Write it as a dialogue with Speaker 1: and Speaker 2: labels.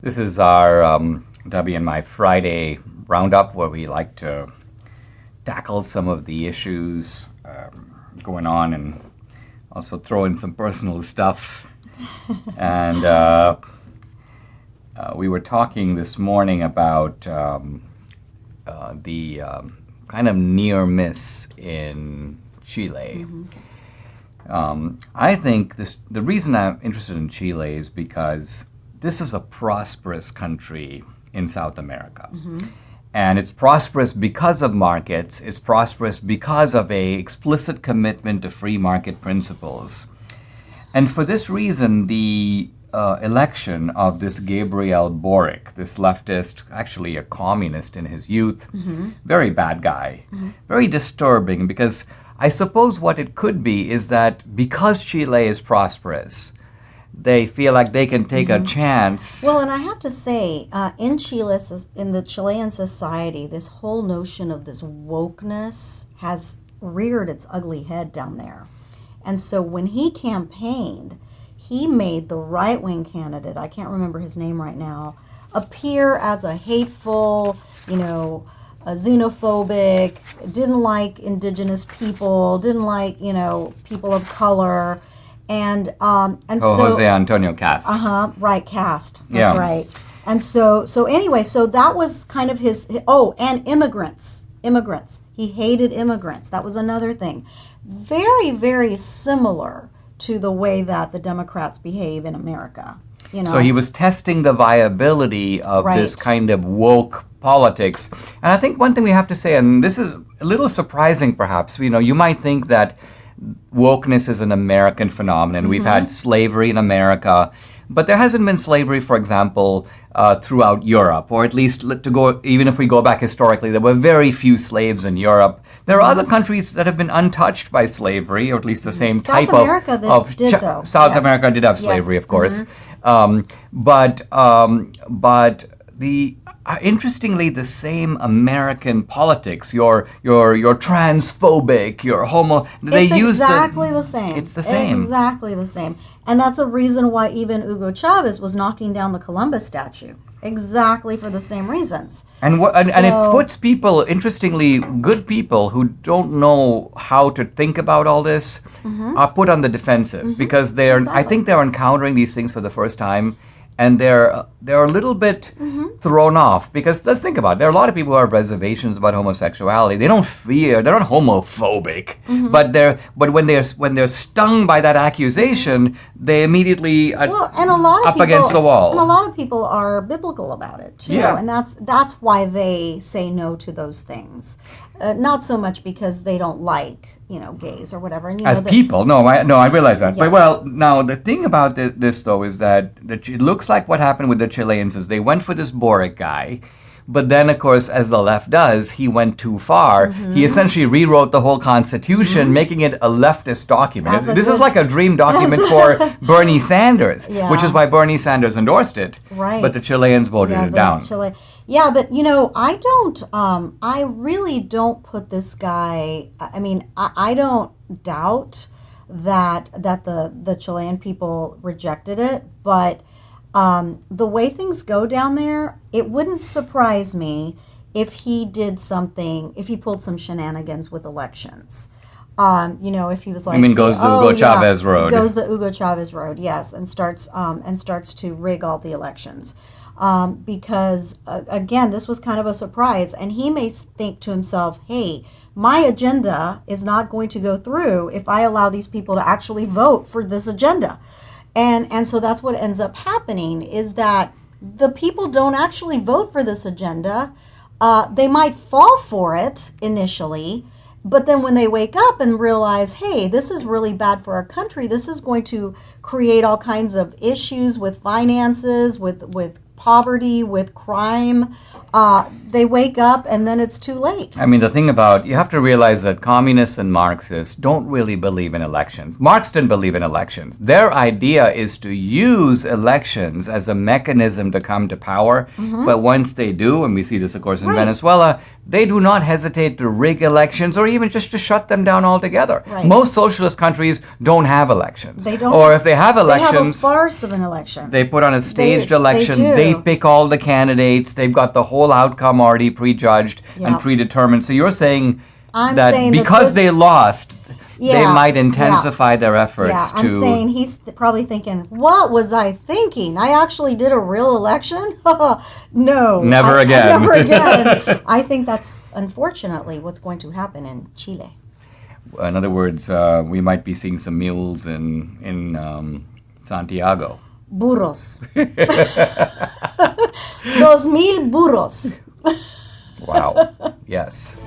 Speaker 1: This is our WNY Friday roundup where we like to tackle some of the issues going on and also throw in some personal stuff. And we were talking this morning about the kind of near miss in Chile. I think the reason I'm interested in Chile is because this is a prosperous country in South America. And it's prosperous because of markets. It's prosperous because of a explicit commitment to free market principles. And for this reason, the election of this Gabriel Boric, this leftist, actually a communist in his youth, very bad guy, very disturbing, because I suppose what it could be is that because Chile is prosperous, they feel like they can take a chance.
Speaker 2: Well, and I have to say, in Chile, in the Chilean society, this whole notion of this wokeness has reared its ugly head down there. And so when he campaigned, he made the right-wing candidate, I can't remember his name right now, appear as a hateful, a xenophobic, didn't like indigenous people, didn't like, people of color. And so
Speaker 1: Jose Antonio Cast.
Speaker 2: Right, Cast. That's right. And so anyway, so that was kind of his. And immigrants. He hated immigrants. That was another thing. Very, very similar to the way that the Democrats behave in America.
Speaker 1: So he was testing the viability of this kind of woke politics. And I think one thing we have to say, and this is a little surprising perhaps, you might think that wokeness is an American phenomenon. We've had slavery in America, but there hasn't been slavery, for example, throughout Europe, or at least even if we go back historically, there were very few slaves in Europe. There are other countries that have been untouched by slavery, or at least the same
Speaker 2: South
Speaker 1: type
Speaker 2: America
Speaker 1: of
Speaker 2: did, though.
Speaker 1: South America did have slavery, of course, but interestingly, the same American politics, your transphobic, your homo,
Speaker 2: it's exactly the same.
Speaker 1: It's the same.
Speaker 2: Exactly the same. And that's a reason why even Hugo Chavez was knocking down the Columbus statue. Exactly for the same reasons.
Speaker 1: And it puts people, interestingly, good people who don't know how to think about all this are put on the defensive because I think they're encountering these things for the first time. And they're a little bit thrown off because let's think about it. There are a lot of people who have reservations about homosexuality. They're not homophobic, but when they're stung by that accusation, they immediately up against the wall.
Speaker 2: And a lot of people are biblical about it too, and that's why they say no to those things. Not so much because they don't like gays or whatever. And,
Speaker 1: people, I realize that.
Speaker 2: Yes.
Speaker 1: But now the thing about this though is that it looks like what happened with the Chileans is they went for this Boric guy, but then of course, as the left does, he went too far. He essentially rewrote the whole Constitution, making it a leftist document. This is like a dream document for Bernie Sanders, which is why Bernie Sanders endorsed it.
Speaker 2: Right.
Speaker 1: But the Chileans voted it down.
Speaker 2: Yeah, but I really don't put this guy, I don't doubt that the Chilean people rejected it, but the way things go down there, it wouldn't surprise me if he did something, if he pulled some shenanigans with elections. If he was like,
Speaker 1: goes the Hugo Chavez road.
Speaker 2: Goes the Hugo Chavez road, yes, and starts to rig all the elections. Because, again, this was kind of a surprise. And he may think to himself, hey, my agenda is not going to go through if I allow these people to actually vote for this agenda. And so that's what ends up happening is that the people don't actually vote for this agenda. They might fall for it initially, but then when they wake up and realize, hey, this is really bad for our country, this is going to create all kinds of issues with finances, with poverty, with crime, they wake up and then it's too late.
Speaker 1: I mean, the thing about, you have to realize that communists and Marxists don't really believe in elections. Marx didn't believe in elections. Their idea is to use elections as a mechanism to come to power. But once they do, and we see this, of course, in Venezuela, they do not hesitate to rig elections or even just to shut them down altogether.
Speaker 2: Right.
Speaker 1: Most socialist countries don't have elections.
Speaker 2: They don't.
Speaker 1: Or if they have
Speaker 2: They have a
Speaker 1: elections,
Speaker 2: farce of an election.
Speaker 1: they put on a staged
Speaker 2: They
Speaker 1: election.
Speaker 2: do.
Speaker 1: They pick all the candidates. They've got the whole outcome already prejudged and
Speaker 2: Yeah.
Speaker 1: predetermined. So you're saying
Speaker 2: I'm
Speaker 1: that
Speaker 2: saying that
Speaker 1: because
Speaker 2: this-
Speaker 1: they lost, they
Speaker 2: Yeah,
Speaker 1: might intensify their efforts
Speaker 2: Yeah, I'm
Speaker 1: to.
Speaker 2: saying he's probably thinking, what was I thinking? I actually did a real election? No.
Speaker 1: Never again.
Speaker 2: Never again. I think that's unfortunately what's going to happen in Chile.
Speaker 1: In other words, we might be seeing some mules in Santiago.
Speaker 2: Burros. 2,000 burros.
Speaker 1: Wow. Yes.